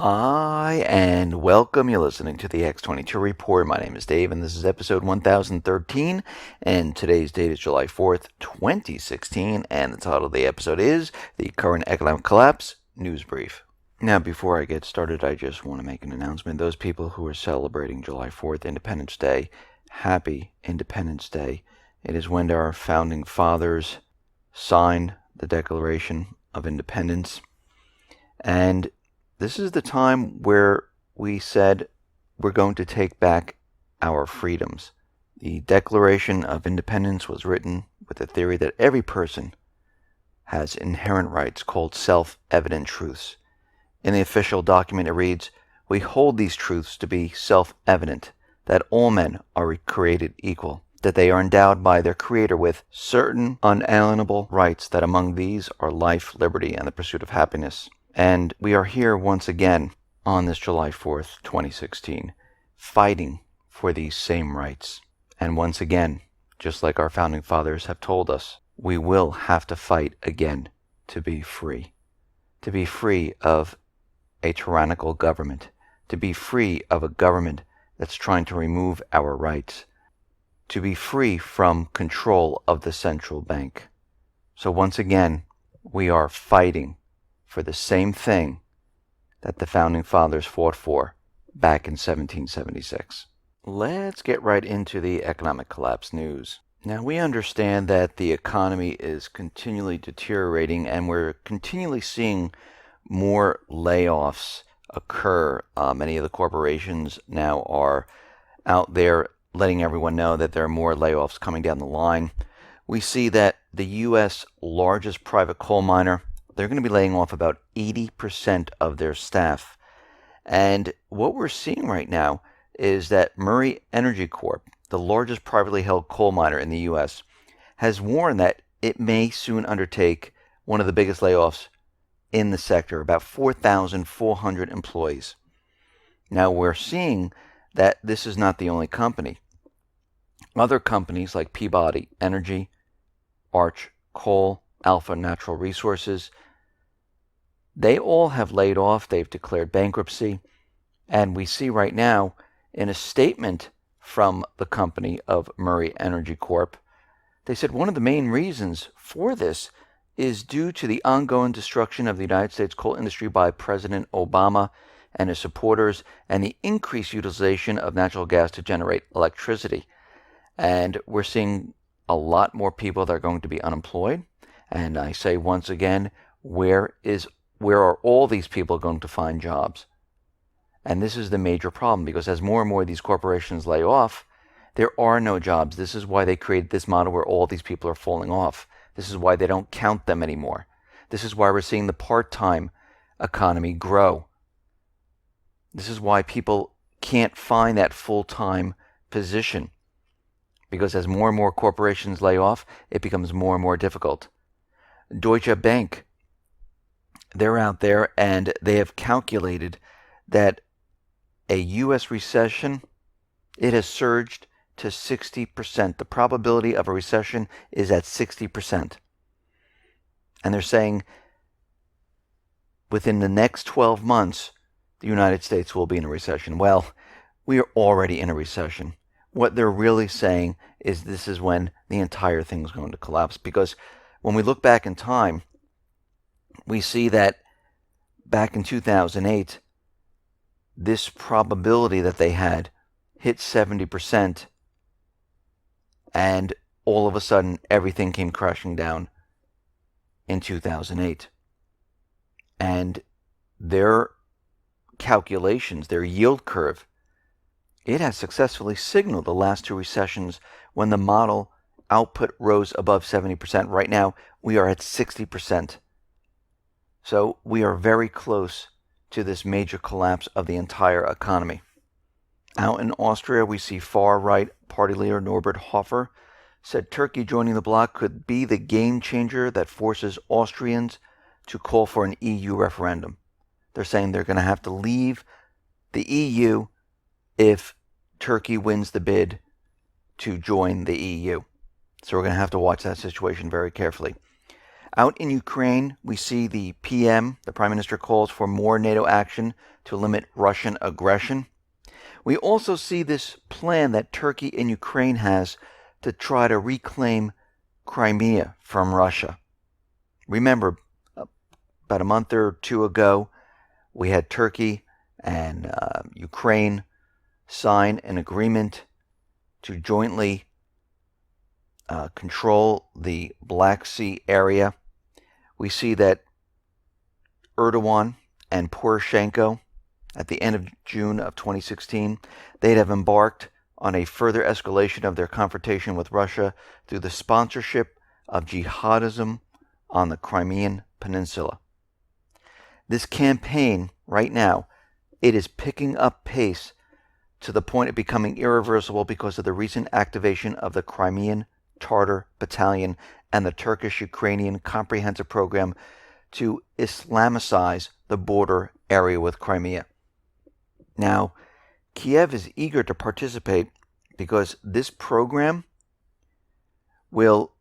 Hi, and welcome. You're listening to the X22 Report. My name is Dave, and this is episode 1013. And today's date is July 4th, 2016. And the title of the episode is The Current Economic Collapse News Brief. Now, before I get started, I just want to make an announcement. Those people who are celebrating July 4th, Independence Day, happy Independence Day. It is when our founding fathers signed the Declaration of Independence. And this is the time where we said we're going to take back our freedoms. The Declaration of Independence was written with the theory that every person has inherent rights called self-evident truths. In the official document it reads, "We hold these truths to be self-evident, that all men are created equal, that they are endowed by their Creator with certain unalienable rights, that among these are life, liberty, and the pursuit of happiness." And we are here once again on this July 4th, 2016, fighting for these same rights. And once again, just like our founding fathers have told us, we will have to fight again to be free of a tyrannical government, to be free of a government that's trying to remove our rights, to be free from control of the central bank. So once again, we are fighting for the same thing that the founding fathers fought for back in 1776. Let's get right into the economic collapse news. Now, we understand that the economy is continually deteriorating and we're continually seeing more layoffs occur. Many of the corporations now are out there letting everyone know that there are more layoffs coming down the line. We see that the U.S. largest private coal miner, they're going to be laying off about 80% of their staff. And what we're seeing right now is that Murray Energy Corp, the largest privately held coal miner in the U.S., has warned that it may soon undertake one of the biggest layoffs in the sector, about 4,400 employees. Now, we're seeing that this is not the only company. Other companies like Peabody Energy, Arch Coal, Alpha Natural Resources, they all have laid off. They've declared bankruptcy. And we see right now in a statement from the company of Murray Energy Corp, they said one of the main reasons for this is due to the ongoing destruction of the United States coal industry by President Obama and his supporters and the increased utilization of natural gas to generate electricity. And we're seeing a lot more people that are going to be unemployed. And I say once again, where are all these people going to find jobs? And this is the major problem, because as more and more of these corporations lay off, there are no jobs. This is why they created this model where all these people are falling off. This is why they don't count them anymore. This is why we're seeing the part-time economy grow. This is why people can't find that full-time position, because as more and more corporations lay off, it becomes more and more difficult. Deutsche Bank, they're out there and they have calculated that a U.S. recession, it has surged to 60%. The probability of a recession is at 60%. And they're saying within the next 12 months, the United States will be in a recession. Well, we are already in a recession. What they're really saying is this is when the entire thing is going to collapse. Because when we look back in time, we see that back in 2008, this probability that they had hit 70%, and all of a sudden everything came crashing down in 2008. And their calculations, their yield curve, it has successfully signaled the last two recessions when the model output rose above 70%. Right now, we are at 60%. So we are very close to this major collapse of the entire economy. Out in Austria, we see far-right party leader Norbert Hofer said Turkey joining the bloc could be the game changer that forces Austrians to call for an EU referendum. They're saying they're going to have to leave the EU if Turkey wins the bid to join the EU. So we're going to have to watch that situation very carefully. Out in Ukraine, we see the PM, the Prime Minister, calls for more NATO action to limit Russian aggression. We also see this plan that Turkey and Ukraine has to try to reclaim Crimea from Russia. Remember, about a month or two ago, we had Turkey and Ukraine sign an agreement to jointly control the Black Sea area. We see that Erdogan and Poroshenko, at the end of June of 2016, they'd have embarked on a further escalation of their confrontation with Russia through the sponsorship of jihadism on the Crimean Peninsula. This campaign, right now, it is picking up pace to the point of becoming irreversible because of the recent activation of the Crimean Tatar Battalion and the Turkish-Ukrainian comprehensive program to Islamicize the border area with Crimea. Now, Kiev is eager to participate because this program will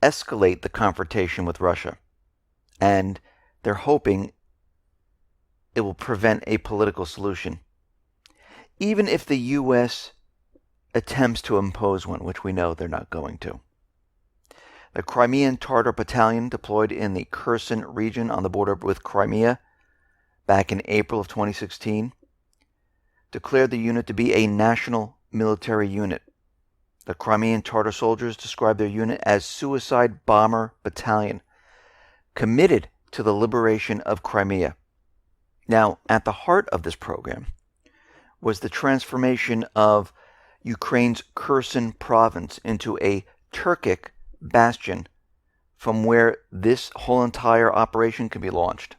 escalate the confrontation with Russia, and they're hoping it will prevent a political solution. Even if the U.S. attempts to impose one, which we know they're not going to. The Crimean Tatar Battalion, deployed in the Kherson region on the border with Crimea back in April of 2016, declared the unit to be a national military unit. The Crimean Tatar soldiers described their unit as Suicide Bomber Battalion, committed to the liberation of Crimea. Now, at the heart of this program was the transformation of Ukraine's Kherson province into a Turkic bastion from where this whole entire operation can be launched.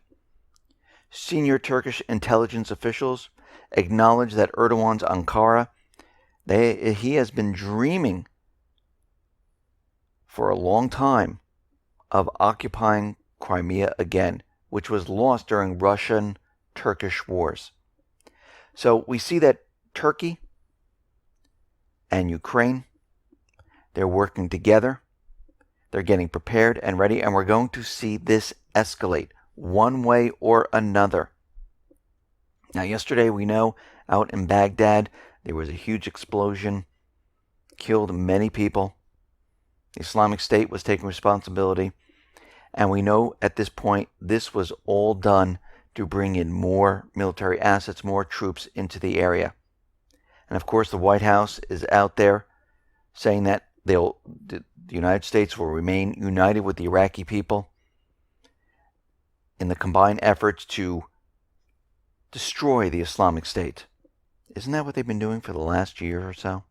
Senior Turkish intelligence officials acknowledge that Erdogan's Ankara, he has been dreaming for a long time of occupying Crimea again, which was lost during Russian-Turkish wars. So we see that Turkey and Ukraine, they're working together. They're getting prepared and ready, and we're going to see this escalate one way or another. Now, yesterday, we know out in Baghdad, there was a huge explosion, killed many people. The Islamic State was taking responsibility, and we know at this point this was all done to bring in more military assets, more troops into the area. And of course, the White House is out there saying that the United States will remain united with the Iraqi people in the combined efforts to destroy the Islamic State. Isn't that what they've been doing for the last year or so?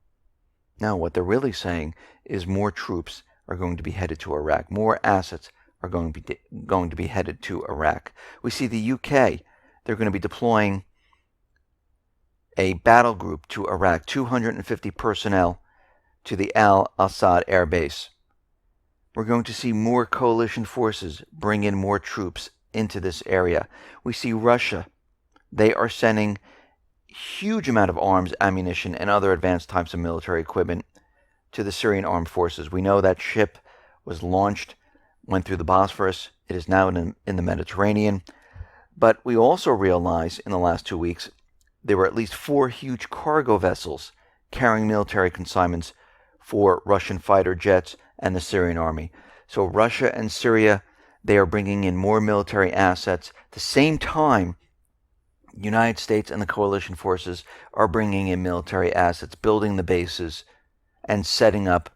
No, what they're really saying is more troops are going to be headed to Iraq. More assets are going to be headed to Iraq. We see the UK, they're going to be deploying a battle group to Iraq, 250 personnel to the Al-Assad air base. We're going to see more coalition forces bring in more troops into this area. We see Russia, they are sending huge amount of arms, ammunition, and other advanced types of military equipment to the Syrian armed forces. We know that ship was launched, went through the Bosphorus. It is now in the Mediterranean. But we also realize in the last 2 weeks, there were at least 4 huge cargo vessels carrying military consignments for Russian fighter jets and the Syrian army. So Russia and Syria, they are bringing in more military assets. At the same time, the United States and the coalition forces are bringing in military assets, building the bases, and setting up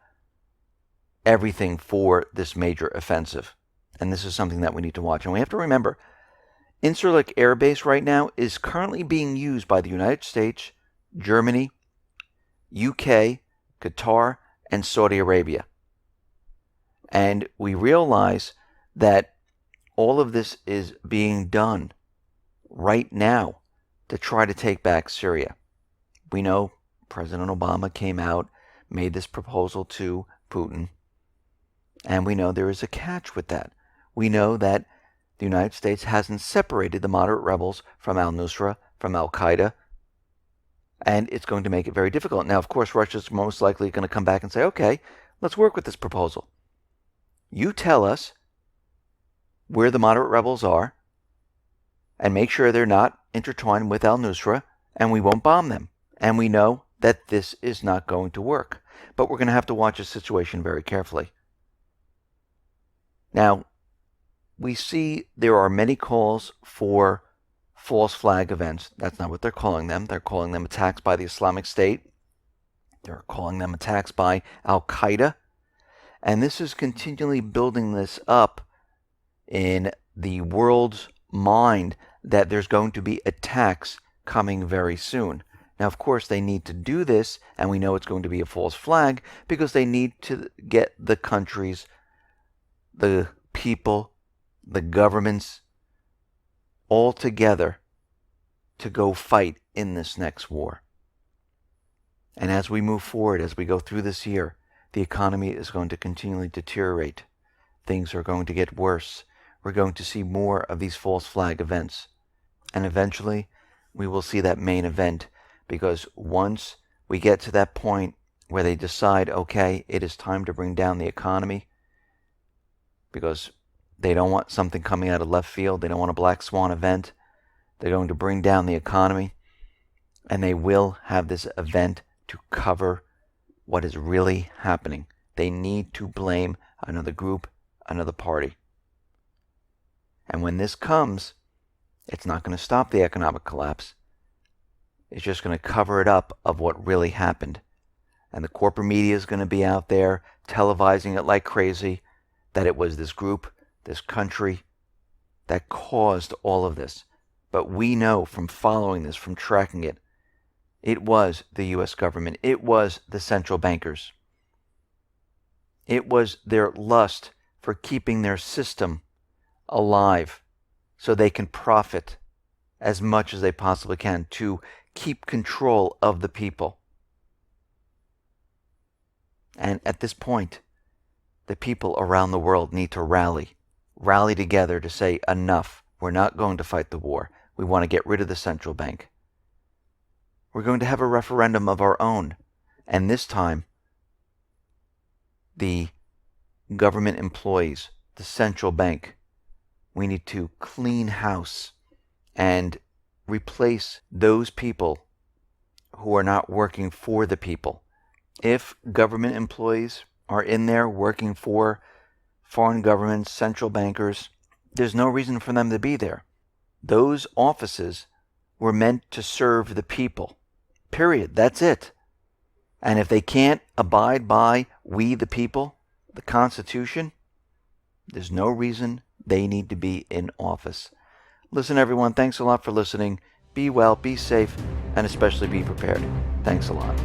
everything for this major offensive. And this is something that we need to watch. And we have to remember, Incirlik Air Base right now is currently being used by the United States, Germany, UK, Qatar, and Saudi Arabia. And we realize that all of this is being done right now to try to take back Syria. We know President Obama came out, made this proposal to Putin, and we know there is a catch with that. We know that the United States hasn't separated the moderate rebels from al-Nusra, from al-Qaeda, and it's going to make it very difficult. Now, of course, Russia's most likely going to come back and say, okay, let's work with this proposal. You tell us where the moderate rebels are and make sure they're not intertwined with al-Nusra, and we won't bomb them. And we know that this is not going to work. But we're going to have to watch the situation very carefully. Now, we see there are many calls for false flag events. That's not what they're calling them. They're calling them attacks by the Islamic State. They're calling them attacks by Al-Qaeda. And this is continually building this up in the world's mind that there's going to be attacks coming very soon. Now, of course, they need to do this, and we know it's going to be a false flag, because they need to get the countries, the people, the governments all together to go fight in this next war. And as we move forward, as we go through this year, the economy is going to continually deteriorate. Things are going to get worse. We're going to see more of these false flag events. And eventually, we will see that main event, because once we get to that point where they decide, okay, it is time to bring down the economy, because they don't want something coming out of left field, they don't want a black swan event, they're going to bring down the economy, and they will have this event to cover what is really happening. They need to blame another group, another party. And when this comes, it's not going to stop the economic collapse. It's just going to cover it up of what really happened. And the corporate media is going to be out there televising it like crazy, that it was this group, this country, that caused all of this. But we know from following this, from tracking it, it was the U.S. government. It was the central bankers. It was their lust for keeping their system alive so they can profit as much as they possibly can to keep control of the people. And at this point, the people around the world need to rally together to say, enough. We're not going to fight the war. We want to get rid of the central bank. We're going to have a referendum of our own. And this time, the government employees, the central bank, we need to clean house and replace those people who are not working for the people. If government employees are in there working for foreign governments, central bankers, there's no reason for them to be there. Those offices were meant to serve the people. Period. That's it. And if they can't abide by we the people, the Constitution, there's no reason they need to be in office. Listen, everyone, thanks a lot for listening. Be well, be safe, and especially be prepared. Thanks a lot.